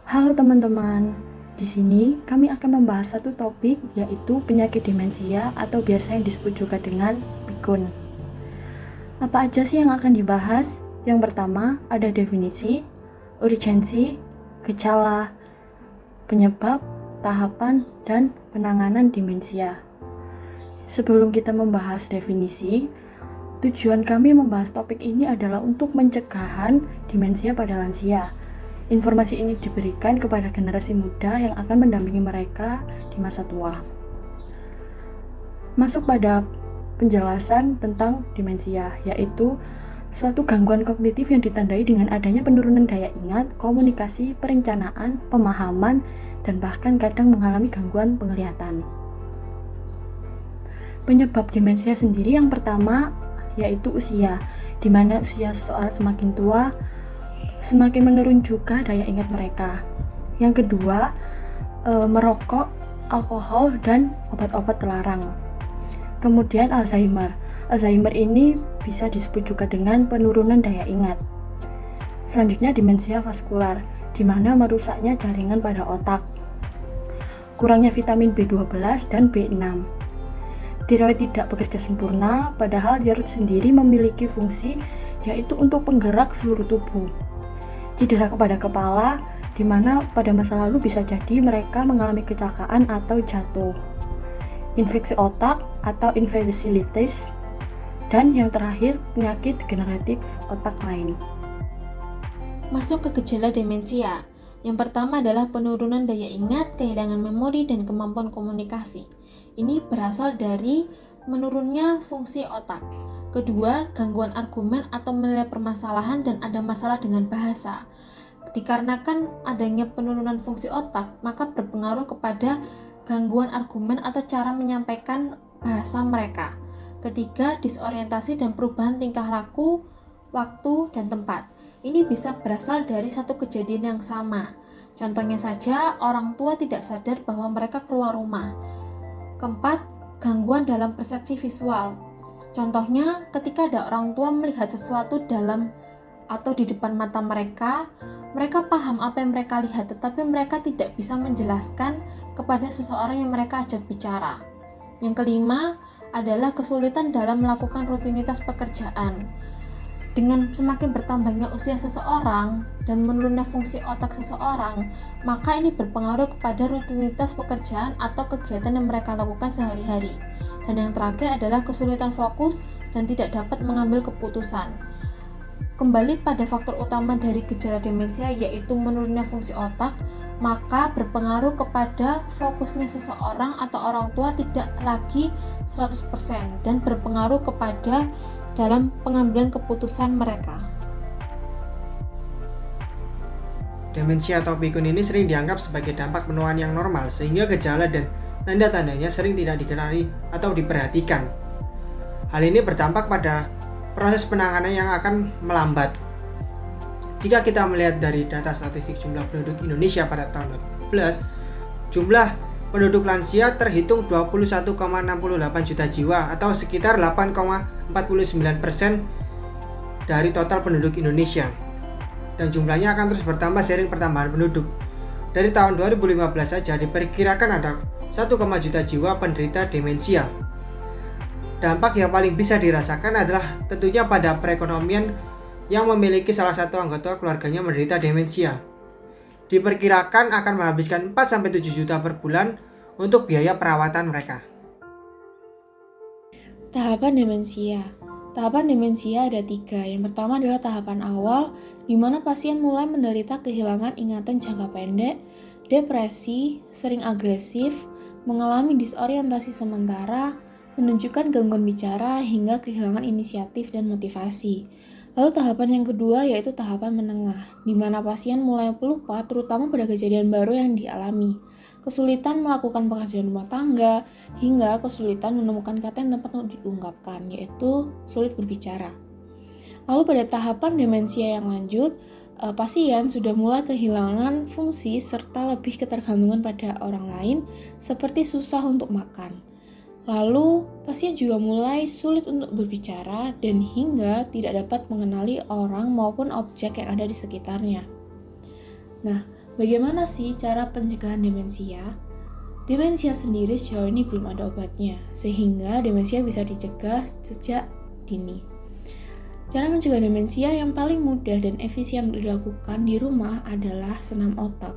Halo teman-teman, di sini kami akan membahas satu topik yaitu penyakit demensia atau biasa yang disebut juga dengan pikun. Apa aja sih yang akan dibahas? Yang pertama ada definisi, urgensi, gejala, penyebab, tahapan, dan penanganan demensia. Sebelum kita membahas definisi, tujuan kami membahas topik ini adalah untuk pencegahan demensia pada lansia. Informasi ini diberikan kepada generasi muda yang akan mendampingi mereka di masa tua. Masuk pada penjelasan tentang demensia, yaitu suatu gangguan kognitif yang ditandai dengan adanya penurunan daya ingat, komunikasi, perencanaan, pemahaman, dan bahkan kadang mengalami gangguan penglihatan. Penyebab demensia sendiri yang pertama yaitu usia, di mana usia seseorang semakin tua, semakin menurun juga daya ingat mereka. Yang kedua, merokok, alkohol, dan obat-obat terlarang. Kemudian Alzheimer. Alzheimer ini bisa disebut juga dengan penurunan daya ingat. Selanjutnya demensia vaskular, di mana merusaknya jaringan pada otak. Kurangnya vitamin B12 dan B6. Tiroid tidak bekerja sempurna, padahal tiroid sendiri memiliki fungsi yaitu untuk penggerak seluruh tubuh. Cedera kepada kepala, di mana pada masa lalu bisa jadi mereka mengalami kecelakaan atau jatuh. Infeksi otak atau infantilitis, dan yang terakhir penyakit degeneratif otak lain. Masuk ke gejala demensia. Yang pertama adalah penurunan daya ingat, kehilangan memori, dan kemampuan komunikasi. Ini berasal dari menurunnya fungsi otak. Kedua, gangguan argumen atau menilai permasalahan dan ada masalah dengan bahasa. Dikarenakan adanya penurunan fungsi otak, maka berpengaruh kepada gangguan argumen atau cara menyampaikan bahasa mereka. Ketiga, disorientasi dan perubahan tingkah laku, waktu, dan tempat. Ini bisa berasal dari satu kejadian yang sama. Contohnya saja, orang tua tidak sadar bahwa mereka keluar rumah. Keempat, gangguan dalam persepsi visual. Contohnya, ketika ada orang tua melihat sesuatu dalam atau di depan mata mereka paham apa yang mereka lihat, tetapi mereka tidak bisa menjelaskan kepada seseorang yang mereka ajak bicara. Yang kelima adalah kesulitan dalam melakukan rutinitas pekerjaan. Dengan semakin bertambahnya usia seseorang dan menurunnya fungsi otak seseorang, maka ini berpengaruh kepada rutinitas pekerjaan atau kegiatan yang mereka lakukan sehari-hari. Dan yang terakhir adalah kesulitan fokus dan tidak dapat mengambil keputusan. Kembali pada faktor utama dari gejala demensia yaitu menurunnya fungsi otak, maka berpengaruh kepada fokusnya seseorang atau orang tua tidak lagi 100% dan berpengaruh kepada dalam pengambilan keputusan mereka. Demensia atau pikun ini sering dianggap sebagai dampak penuaan yang normal, sehingga gejala dan tanda-tandanya sering tidak dikenali atau diperhatikan. Hal ini berdampak pada proses penanganan yang akan melambat. Jika kita melihat dari data statistik jumlah penduduk Indonesia pada tahun 2012, jumlah penduduk lansia terhitung 21,68 juta jiwa atau sekitar 8,49% dari total penduduk Indonesia. Dan jumlahnya akan terus bertambah seiring pertambahan penduduk. Dari tahun 2015 saja diperkirakan ada 1, juta jiwa penderita demensia. Dampak yang paling bisa dirasakan adalah tentunya pada perekonomian yang memiliki salah satu anggota keluarganya menderita demensia. Diperkirakan akan menghabiskan 4-7 juta per bulan untuk biaya perawatan mereka. Tahapan demensia. Tahapan demensia ada 3. Yang pertama adalah tahapan awal, di mana pasien mulai menderita kehilangan ingatan jangka pendek, depresi, sering agresif, mengalami disorientasi sementara, menunjukkan gangguan bicara, hingga kehilangan inisiatif dan motivasi. Lalu tahapan yang kedua yaitu tahapan menengah, di mana pasien mulai pelupa terutama pada kejadian baru yang dialami, kesulitan melakukan pekerjaan rumah tangga, hingga kesulitan menemukan kata yang tepat untuk diungkapkan, yaitu sulit berbicara. Lalu pada tahapan demensia yang lanjut, pasien sudah mulai kehilangan fungsi serta lebih ketergantungan pada orang lain, seperti susah untuk makan. Lalu, pasien juga mulai sulit untuk berbicara dan hingga tidak dapat mengenali orang maupun objek yang ada di sekitarnya. Nah, Bagaimana sih cara pencegahan demensia? Demensia sendiri sejauh ini belum ada obatnya, sehingga demensia bisa dicegah sejak dini. Cara mencegah demensia yang paling mudah dan efisien dilakukan di rumah adalah senam otak.